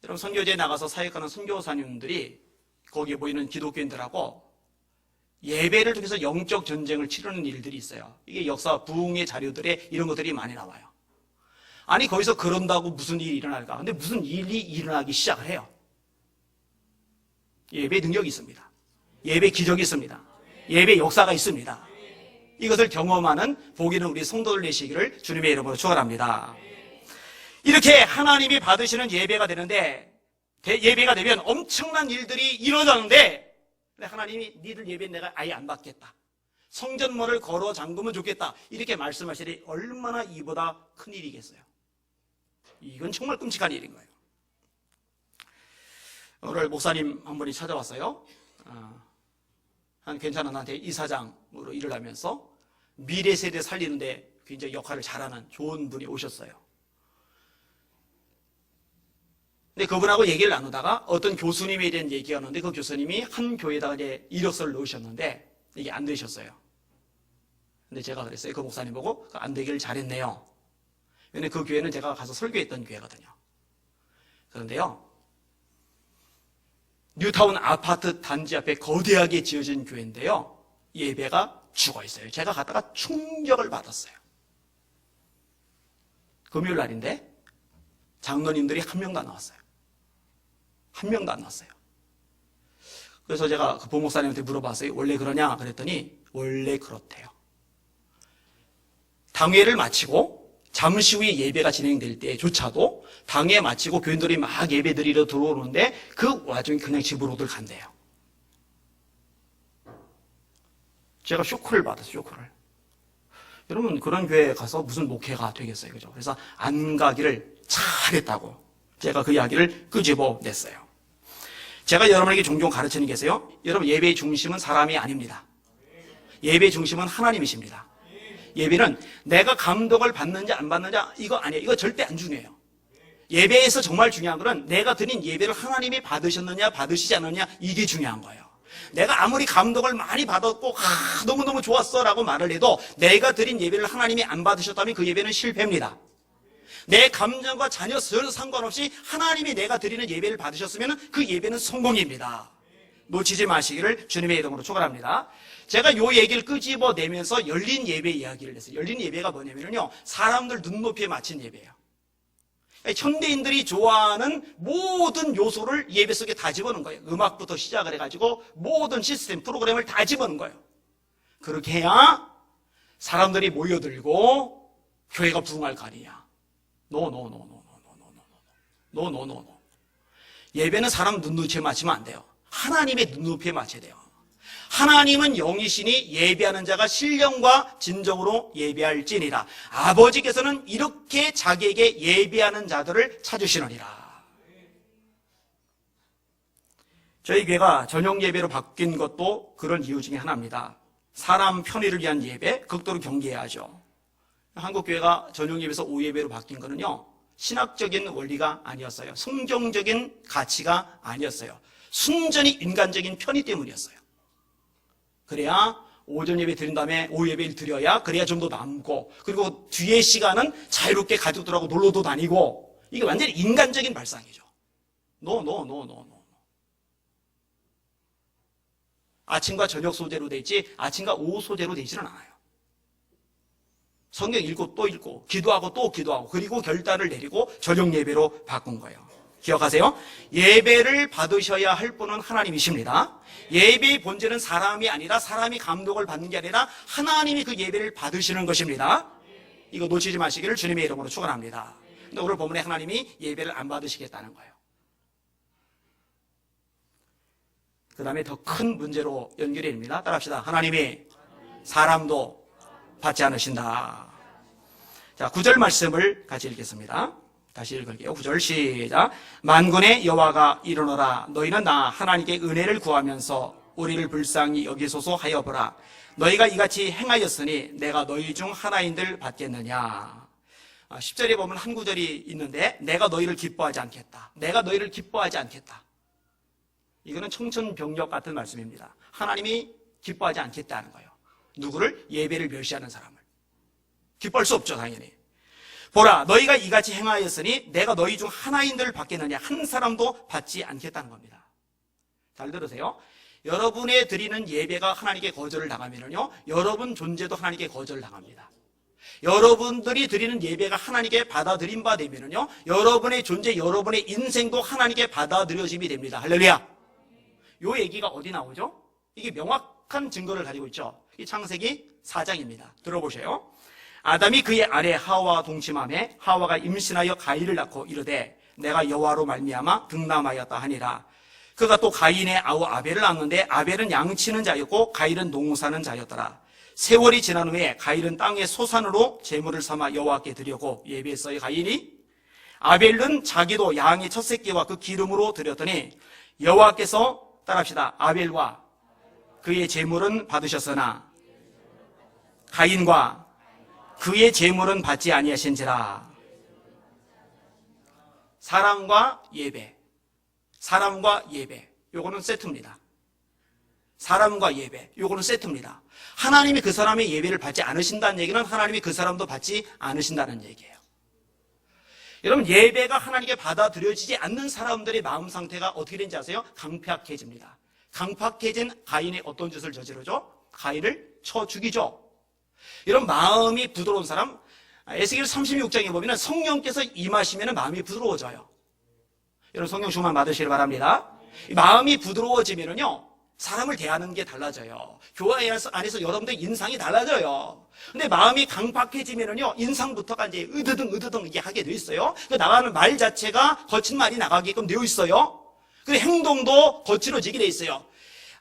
A: 여러분, 선교제에 나가서 사역하는 선교사님들이 거기에 모이는 기독교인들하고 예배를 통해서 영적 전쟁을 치르는 일들이 있어요. 이게 역사 부흥의 자료들에 이런 것들이 많이 나와요. 아니, 거기서 그런다고 무슨 일이 일어날까? 근데 무슨 일이 일어나기 시작을 해요. 예배 능력이 있습니다. 예배 기적이 있습니다. 예배 역사가 있습니다. 이것을 경험하는 복 있는 우리 성도들 되시기를 주님의 이름으로 축원합니다. 이렇게 하나님이 받으시는 예배가 되는데, 예배가 되면 엄청난 일들이 일어나는데, 근데 하나님이 니들 예배 내가 아예 안 받겠다. 성전문을 걸어 잠그면 좋겠다. 이렇게 말씀하시니 얼마나 이보다 큰 일이겠어요. 이건 정말 끔찍한 일인 거예요. 오늘 목사님 한 분이 찾아왔어요. 한 괜찮은 나한테 이사장으로 일을 하면서 미래 세대 살리는데 굉장히 역할을 잘하는 좋은 분이 오셨어요. 근데 그분하고 얘기를 나누다가 어떤 교수님에 대한 얘기가 나오는데 그 교수님이 한 교회에다가 이제 이력서를 넣으셨는데 이게 안 되셨어요. 근데 제가 그랬어요. 그 목사님 보고 안 되기를 잘했네요. 왜냐면 그 교회는 제가 가서 설교했던 교회거든요. 그런데요, 뉴타운 아파트 단지 앞에 거대하게 지어진 교회인데요, 예배가 죽어 있어요. 제가 갔다가 충격을 받았어요. 금요일 날인데 장로님들이 한 명도 안 나왔어요. 한 명도 안 나왔어요. 그래서 제가 그 부목사님한테 물어봤어요. 원래 그러냐? 그랬더니 원래 그렇대요. 당회를 마치고 잠시 후에 예배가 진행될 때조차도 당회 마치고 교인들이 막 예배 드리러 들어오는데 그 와중에 그냥 집으로들 간대요. 제가 쇼크를 받았어요. 쇼크를. 여러분, 그런 교회에 가서 무슨 목회가 되겠어요, 그죠? 그래서 안 가기를 잘했다고 제가 그 이야기를 끄집어냈어요. 제가 여러분에게 종종 가르치는 게 있어요. 여러분, 예배의 중심은 사람이 아닙니다. 예배의 중심은 하나님이십니다. 예배는 내가 감동을 받는지 안 받는지 이거 아니에요. 이거 절대 안 중요해요. 예배에서 정말 중요한 것은 내가 드린 예배를 하나님이 받으셨느냐 받으시지 않느냐, 이게 중요한 거예요. 내가 아무리 감동을 많이 받았고 너무너무 좋았어 라고 말을 해도 내가 드린 예배를 하나님이 안 받으셨다면 그 예배는 실패입니다. 내 감정과 전혀 상관없이 하나님이 내가 드리는 예배를 받으셨으면 그 예배는 성공입니다. 놓치지 마시기를 주님의 이름으로 축원합니다. 제가 이 얘기를 끄집어내면서 열린 예배 이야기를 했어요. 열린 예배가 뭐냐면요, 사람들 눈높이에 맞춘 예배예요. 현대인들이 좋아하는 모든 요소를 예배 속에 다 집어넣은 거예요. 음악부터 시작을 해가지고 모든 시스템, 프로그램을 다 집어넣은 거예요. 그렇게 해야 사람들이 모여들고 교회가 부흥할 거 아니냐. 노. 예배는 사람 눈높이에 맞추면 안 돼요. 하나님의 눈높이에 맞춰야 돼요. 하나님은 영이시니 예배하는 자가 신령과 진정으로 예배할지니라. 아버지께서는 이렇게 자기에게 예배하는 자들을 찾으시느니라. 저희 교회가 전용 예배로 바뀐 것도 그런 이유 중에 하나입니다. 사람 편의를 위한 예배, 극도로 경계해야죠. 한국교회가 전용 예배에서 오예배로 바뀐 거는요, 신학적인 원리가 아니었어요. 성경적인 가치가 아니었어요. 순전히 인간적인 편의 때문이었어요. 그래야 오전 예배 드린 다음에 오후 예배를 드려야 그래야 좀 더 남고, 그리고 뒤에 시간은 자유롭게 가족들하고 놀러도 다니고, 이게 완전히 인간적인 발상이죠. 노. 아침과 저녁 소재로 돼 있지 아침과 오후 소재로 되지는 않아요. 성경 읽고 또 읽고 기도하고 또 기도하고, 그리고 결단을 내리고 저녁 예배로 바꾼 거예요. 기억하세요. 예배를 받으셔야 할 분은 하나님이십니다. 예배의 본질은 사람이 아니라, 사람이 감동을 받는 게 아니라 하나님이 그 예배를 받으시는 것입니다. 이거 놓치지 마시기를 주님의 이름으로 축원합니다. 근데 오늘 본문에 하나님이 예배를 안 받으시겠다는 거예요. 그 다음에 더 큰 문제로 연결이 됩니다. 따라합시다. 하나님이 사람도 받지 않으신다. 자, 9절 말씀을 같이 읽겠습니다. 다시 읽을게요. 9절 시작. 만군의 여호와가 이르노라. 너희는 나 하나님께 은혜를 구하면서 우리를 불쌍히 여기소서 하여 보라. 너희가 이같이 행하였으니 내가 너희 중 하나인들 받겠느냐. 10절에 보면 한 구절이 있는데, 내가 너희를 기뻐하지 않겠다. 내가 너희를 기뻐하지 않겠다. 이거는 청천벽력 같은 말씀입니다. 하나님이 기뻐하지 않겠다는 거예요. 누구를? 예배를 멸시하는 사람을. 기뻐할 수 없죠, 당연히. 보라, 너희가 이같이 행하였으니 내가 너희 중 하나인들을 받겠느냐. 한 사람도 받지 않겠다는 겁니다. 잘 들으세요. 여러분의 드리는 예배가 하나님께 거절을 당하면요, 여러분 존재도 하나님께 거절을 당합니다. 여러분들이 드리는 예배가 하나님께 받아들인 바 되면요, 여러분의 존재, 여러분의 인생도 하나님께 받아들여짐이 됩니다. 할렐루야. 요 얘기가 어디 나오죠? 이게 명확한 증거를 가지고 있죠. 이 창세기 4장입니다. 들어보세요. 아담이 그의 아내 하와와 동침하매 하와가 임신하여 가인을 낳고 이르되 내가 여호와로 말미암아 등남하였다 하니라. 그가 또 가인의 아우 아벨을 낳았는데 아벨은 양치는 자였고 가인은 농사는 자였더라. 세월이 지난 후에 가인은 땅의 소산으로 제물을 삼아 여호와께 드려고 예배했어요. 가인이 아벨은 자기도 양의 첫 새끼와 그 기름으로 드렸더니 여호와께서, 따라합시다, 아벨과 그의 제물은 받으셨으나 가인과 그의 제물은 받지 아니하신지라. 사랑과 예배, 사람과 예배, 요거는 세트입니다. 사람과 예배, 요거는 세트입니다. 하나님이 그 사람의 예배를 받지 않으신다는 얘기는 하나님이 그 사람도 받지 않으신다는 얘기예요. 여러분, 예배가 하나님께 받아들여지지 않는 사람들의 마음 상태가 어떻게 되는지 아세요? 강팍해집니다. 강팍해진 가인이 어떤 짓을 저지르죠? 가인을 쳐 죽이죠. 이런 마음이 부드러운 사람, 에스겔 36장에 보면 성령께서 임하시면 마음이 부드러워져요. 여러분, 성령 충만 받으시길 바랍니다. 마음이 부드러워지면요, 사람을 대하는 게 달라져요. 교회 안에서 여러분들 인상이 달라져요. 근데 마음이 강팍해지면요, 인상부터가 이제 으드등 이게 하게 돼 있어요. 그 나가는 말 자체가 거친 말이 나가게끔 되어 있어요. 그 행동도 거칠어지게 돼 있어요.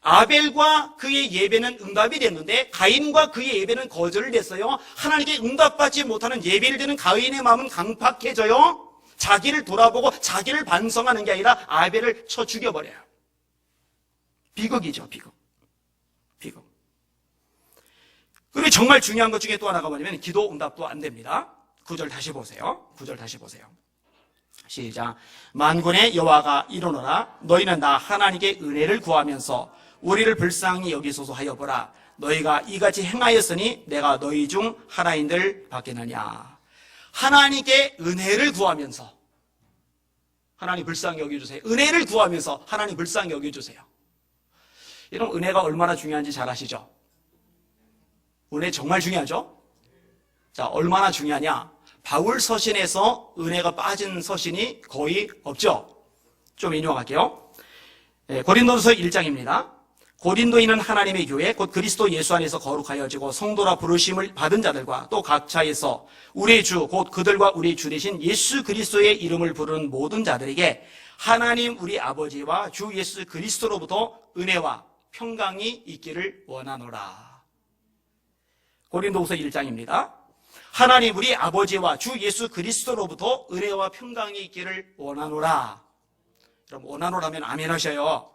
A: 아벨과 그의 예배는 응답이 됐는데 가인과 그의 예배는 거절을 됐어요. 하나님께 응답받지 못하는 예배를 드리는 가인의 마음은 강팍해져요. 자기를 돌아보고 자기를 반성하는 게 아니라 아벨을 쳐 죽여버려요. 비극이죠, 비극. 그리고 정말 중요한 것 중에 또 하나가 뭐냐면 기도 응답도 안 됩니다. 9절 다시 보세요. 9절 다시 보세요. 시작. 만군의 여호와가 이르노라. 너희는 나 하나님께 은혜를 구하면서 우리를 불쌍히 여기소서 하여 보라. 너희가 이같이 행하였으니 내가 너희 중 하나인들 받겠느냐. 하나님께 은혜를 구하면서 하나님 불쌍히 여겨주세요. 은혜를 구하면서 하나님 불쌍히 여겨주세요. 이런 은혜가 얼마나 중요한지 잘 아시죠? 은혜 정말 중요하죠? 자, 얼마나 중요하냐? 바울 서신에서 은혜가 빠진 서신이 거의 없죠? 좀 인용할게요. 고린도서 1장입니다. 고린도인은 하나님의 교회 곧 그리스도 예수 안에서 거룩하여지고 성도라 부르심을 받은 자들과 또 각처에서 우리의 주 곧 그들과 우리의 주 되신 예수 그리스도의 이름을 부르는 모든 자들에게 하나님 우리 아버지와 주 예수 그리스도로부터 은혜와 평강이 있기를 원하노라. 고린도후서 1장입니다. 하나님 우리 아버지와 주 예수 그리스도로부터 은혜와 평강이 있기를 원하노라. 여러분 원하노라면 아멘 하셔요.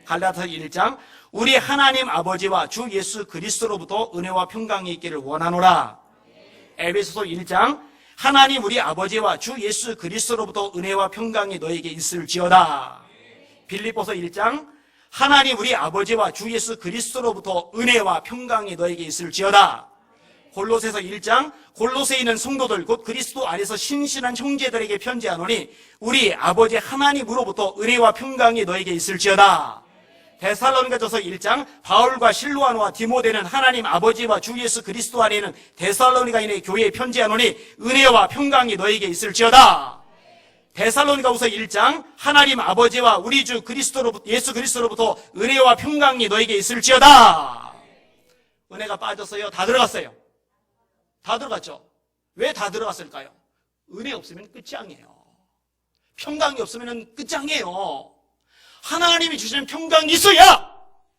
A: 갈라디아서 1장 우리 하나님 아버지와 주 예수 그리스도로부터 은혜와 평강이 있기를 원하노라. 에베소서 1장 하나님 우리 아버지와 주 예수 그리스도로부터 은혜와 평강이 너에게 있을지어다. 빌립보서 1장 하나님 우리 아버지와 주 예수 그리스도로부터 은혜와 평강이 너에게 있을지어다. 골로새서 1장 골로새에 있는 성도들 곧 그리스도 안에서 신실한 형제들에게 편지하노니 우리 아버지 하나님으로부터 은혜와 평강이 너에게 있을지어다. 데살로니가전서 1장 바울과 실로아노와 디모데는 하나님 아버지와 주 예수 그리스도 안에 있는 데살로니가인의 교회에 편지하노니 은혜와 평강이 너에게 있을지어다. 데살로니가후서 1장 하나님 아버지와 우리 주 그리스도로부터 예수 그리스도로부터 은혜와 평강이 너에게 있을지어다. 은혜가 빠졌어요? 다 들어갔어요? 다 들어갔죠? 왜 다 들어갔을까요? 은혜 없으면 끝장이에요. 평강이 없으면 끝장이에요. 하나님이 주시는 평강이 있어야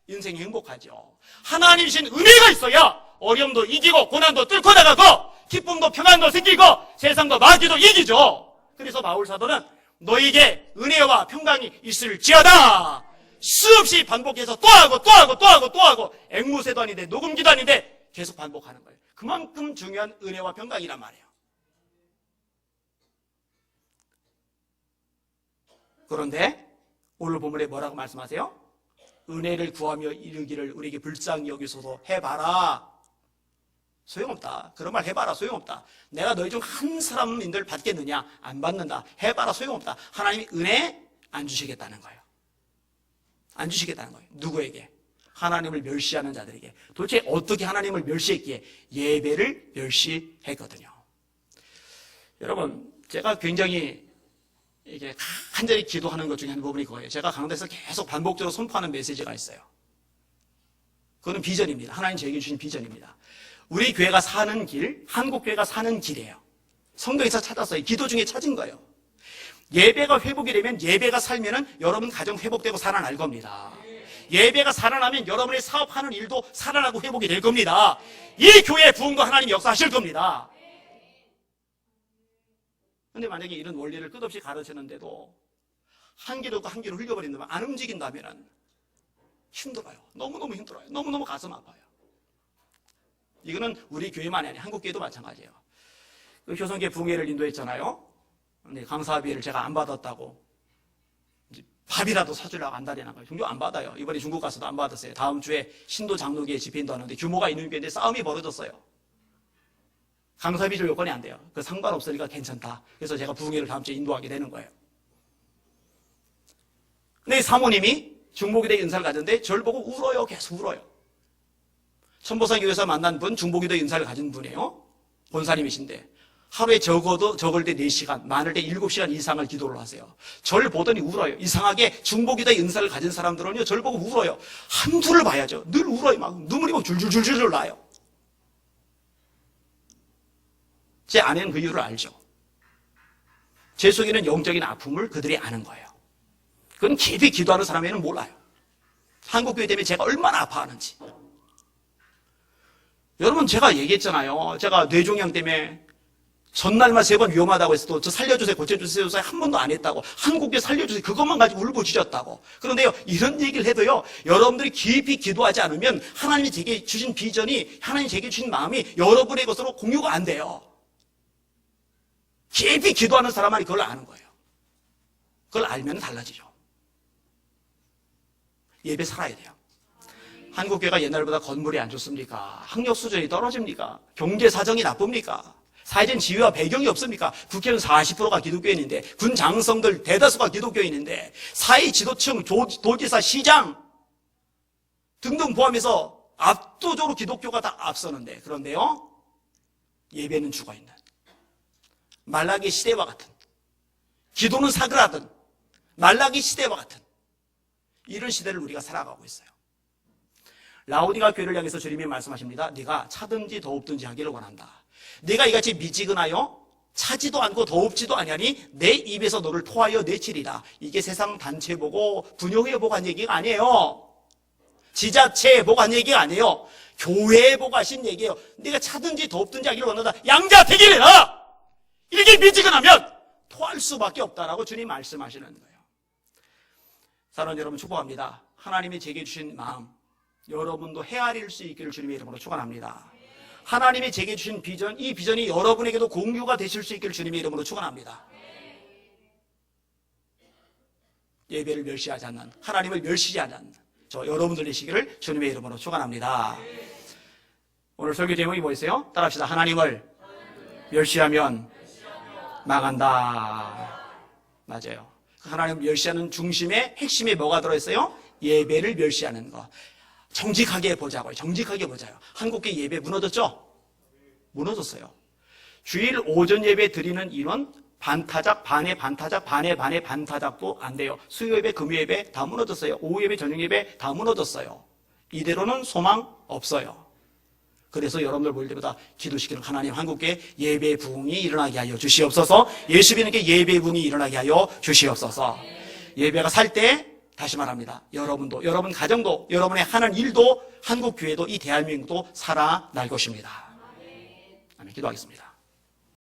A: 인생이 행복하죠. 하나님이 주신 은혜가 있어야 어려움도 이기고 고난도 뚫고 나가고 기쁨도 평안도 생기고 세상도 마귀도 이기죠. 그래서 바울 사도는 너에게 은혜와 평강이 있을지어다 수없이 반복해서 또 하고 또 하고 또 하고 또 하고 앵무새도 아닌데 녹음기도 아닌데 계속 반복하는 거예요. 그만큼 중요한 은혜와 평강이란 말이에요. 그런데 오늘 본문에 뭐라고 말씀하세요? 은혜를 구하며 이르기를 우리에게 불쌍히 여기소서 해봐라. 소용없다. 그런 말 해봐라. 소용없다. 내가 너희 중 한 사람인들 받겠느냐? 안 받는다. 해봐라. 소용없다. 하나님이 은혜 안 주시겠다는 거예요. 안 주시겠다는 거예요. 누구에게? 하나님을 멸시하는 자들에게. 도대체 어떻게 하나님을 멸시했기에? 예배를 멸시했거든요. 여러분, 제가 굉장히 이게 간절히 기도하는 것 중에 한 부분이 그거예요. 제가 강단에서 계속 반복적으로 선포하는 메시지가 있어요. 그거는 비전입니다. 하나님 저에게 주신 비전입니다. 우리 교회가 사는 길, 한국교회가 사는 길이에요. 성경에서 찾았어요. 기도 중에 찾은 거예요. 예배가 회복이 되면 예배가 살면은 여러분 가정 회복되고 살아날 겁니다. 예배가 살아나면 여러분의 사업하는 일도 살아나고 회복이 될 겁니다. 이 교회의 부흥도 하나님 역사하실 겁니다. 근데 만약에 이런 원리를 끝없이 가르치는데도 한 귀로 한 귀로 흘려버린다면 안 움직인다면 힘들어요. 너무너무 힘들어요. 너무너무 가슴 아파요. 이거는 우리 교회만이 아니에요. 한국교회도 마찬가지예요. 그 효성교회 부흥회를 인도했잖아요. 근데 강사비를 제가 안 받았다고 밥이라도 사주려고 안달이 난 거예요. 종교 안 받아요. 이번에 중국 가서도 안 받았어요. 다음 주에 신도 장로교회 집회인도 하는데 규모가 있는 교회인데 싸움이 벌어졌어요. 강사비 줄 요건이 안 돼요. 그 상관없으니까 괜찮다. 그래서 제가 부흥회를 다음 주에 인도하게 되는 거예요. 근데 사모님이 중보기도의 은사를 가졌는데 저를 보고 울어요. 계속 울어요. 천보상교회에서 만난 분, 중보기도의 은사를 가진 분이에요. 본사님이신데 하루에 적을 때 4시간, 많을 때 7시간 이상을 기도를 하세요. 저를 보더니 울어요. 이상하게 중보기도의 은사를 가진 사람들은요, 저를 보고 울어요. 한두를 봐야죠. 늘 울어요. 막 눈물이 막 줄줄줄줄 나요. 제 아내는 그 이유를 알죠. 제 속에는 영적인 아픔을 그들이 아는 거예요. 그건 깊이 기도하는 사람에는 몰라요. 한국교회 때문에 제가 얼마나 아파하는지. 여러분, 제가 얘기했잖아요. 제가 뇌종양 때문에 전날만 3번 위험하다고 해서도 저 살려주세요, 고쳐주세요, 한 번도 안 했다고. 한국교회 살려주세요, 그것만 가지고 울부짖었다고. 그런데요, 이런 얘기를 해도요, 여러분들이 깊이 기도하지 않으면 하나님이 제게 주신 비전이, 하나님이 제게 주신 마음이 여러분의 것으로 공유가 안 돼요. 깊이 기도하는 사람만이 그걸 아는 거예요. 그걸 알면 달라지죠. 예배 살아야 돼요. 한국교회가 옛날보다 건물이 안 좋습니까? 학력 수준이 떨어집니까? 경제 사정이 나쁩니까? 사회적인 지위와 배경이 없습니까? 국회의원 40%가 기독교인인데, 군 장성들 대다수가 기독교인인데, 사회 지도층, 도지사, 시장 등등 포함해서 압도적으로 기독교가 다 앞서는데, 그런데요, 예배는 죽어있는 말라기 시대와 같은, 기도는 사그라든 말라기 시대와 같은 이런 시대를 우리가 살아가고 있어요. 라오디가 교회를 향해서 주님이 말씀하십니다. 네가 차든지 더웁든지 하기를 원한다. 네가 이같이 미지근하여 차지도 않고 더웁지도 아니하니 내 입에서 너를 토하여 내치리라. 이게 세상 단체 보고 분여회 보고 한 얘기가 아니에요. 지자체 보고 한 얘기가 아니에요. 교회 보고 하신 얘기예요. 네가 차든지 더웁든지 하기를 원한다. 양자택일해라. 이렇게 미지근하면 토할 수밖에 없다라고 주님 말씀하시는 거예요. 사랑하는 여러분, 축복합니다. 하나님이 제게 주신 마음, 여러분도 헤아릴 수 있기를 주님의 이름으로 축원합니다. 하나님이 제게 주신 비전, 이 비전이 여러분에게도 공유가 되실 수 있기를 주님의 이름으로 축원합니다. 예배를 멸시하지 않는, 하나님을 멸시하지 않는 저 여러분들 되시기를 주님의 이름으로 축원합니다. 오늘 설교 제목이 뭐였어요? 따라합시다. 하나님을 멸시하면 망한다. 맞아요. 하나님을 멸시하는 중심에 핵심에 뭐가 들어있어요? 예배를 멸시하는 것. 정직하게 보자고요. 정직하게 보자요. 한국교회 예배 무너졌죠? 무너졌어요. 주일 오전 예배 드리는 인원 반타작, 반의 반타작, 반의 반타작도 안 돼요. 수요 예배, 금요 예배 다 무너졌어요. 오후 예배, 저녁 예배 다 무너졌어요. 이대로는 소망 없어요. 그래서 여러분들 모일 때마다 기도시키는 하나님, 한국교회 예배 부흥이 일어나게 하여 주시옵소서. 예수 믿는 게 예배 부흥이 일어나게 하여 주시옵소서. 예배가 살 때 다시 말합니다. 여러분도, 여러분 가정도, 여러분의 하는 일도, 한국교회도, 이 대한민국도 살아날 것입니다. 아멘. 기도하겠습니다.